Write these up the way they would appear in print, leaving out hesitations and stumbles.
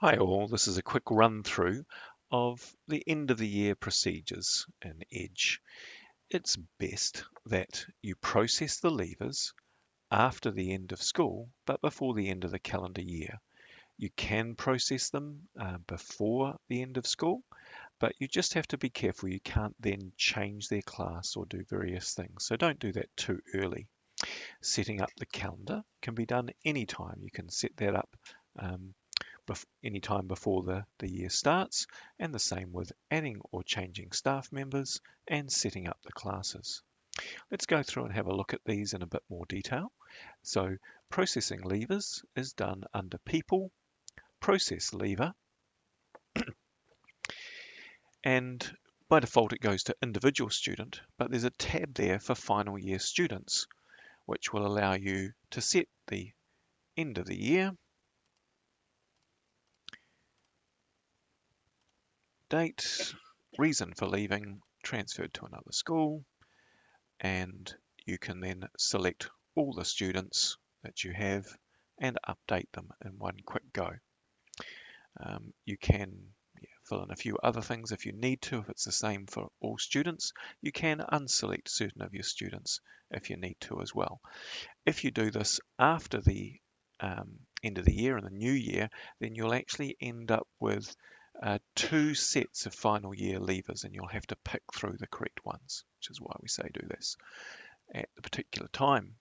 Hi all, this is a quick run through of the end of the year procedures in Edge. It's best that you process the leavers after the end of school, but before the end of the calendar year. You can process them before the end of school, but you just have to be careful. You can't then change their class or do various things. So don't do that too early. Setting up the calendar can be done anytime. You can set that up um, any time before the year starts, and the same with adding or changing staff members and setting up the classes. Let's go through and have a look at these in a bit more detail. So processing leavers is done under People, Process Leaver, and by default it goes to Individual Student, but there's a tab there for final year students, which will allow you to set the end of the year, date, reason for leaving, transferred to another school, and you can then select all the students that you have and update them in one quick go. You can fill in a few other things if you need to. If it's the same for all students, you can unselect certain of your students if you need to as well. If you do this after the end of the year and the new year, then you'll actually end up with two sets of final year leavers, and you'll have to pick through the correct ones, which is why we say do this at the particular time.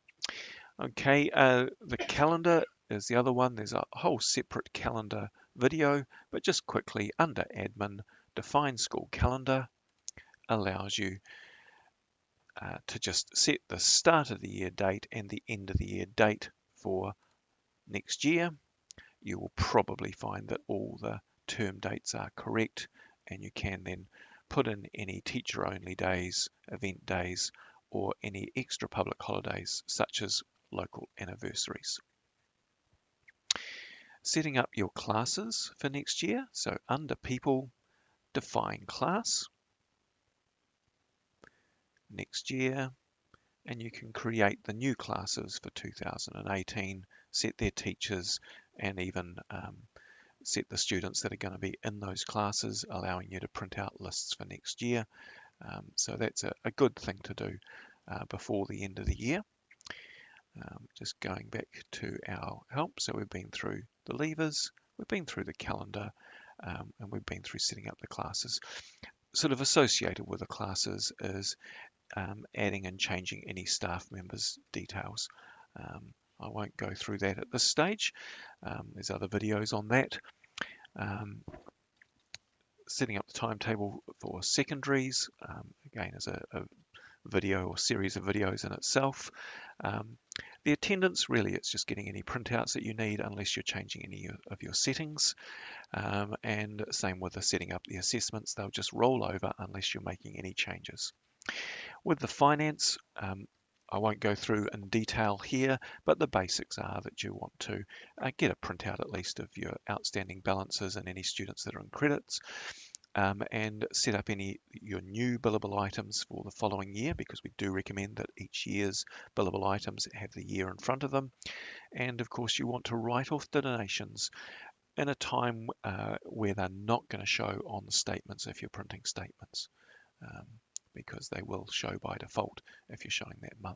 Okay, the calendar is the other one. There's a whole separate calendar video, but just quickly under admin, define school calendar allows you to just set the start of the year date and the end of the year date for next year. You will probably find that all the term dates are correct, and you can then put in any teacher only days, event days, or any extra public holidays such as local anniversaries. Setting up your classes for next year. So under People, define class next year, and you can create the new classes for 2018, set their teachers, and even set the students that are going to be in those classes, allowing you to print out lists for next year. So that's a good thing to do before the end of the year. Just going back to our help. So we've been through the levers, we've been through the calendar, and we've been through setting up the classes. Sort of associated with the classes is adding and changing any staff members' details. I won't go through that at this stage. There's other videos on that. Setting up the timetable for secondaries, again, is a video or series of videos in itself. The attendance, really, it's just getting any printouts that you need unless you're changing any of your settings. And same with the setting up the assessments, they'll just roll over unless you're making any changes. With the finance, I won't go through in detail here, but the basics are that you want to get a printout at least of your outstanding balances and any students that are in credits, and set up your new billable items for the following year, because we do recommend that each year's billable items have the year in front of them. And of course, you want to write off the donations in a time where they're not going to show on the statements if you're printing statements. Because they will show by default if you're showing that month.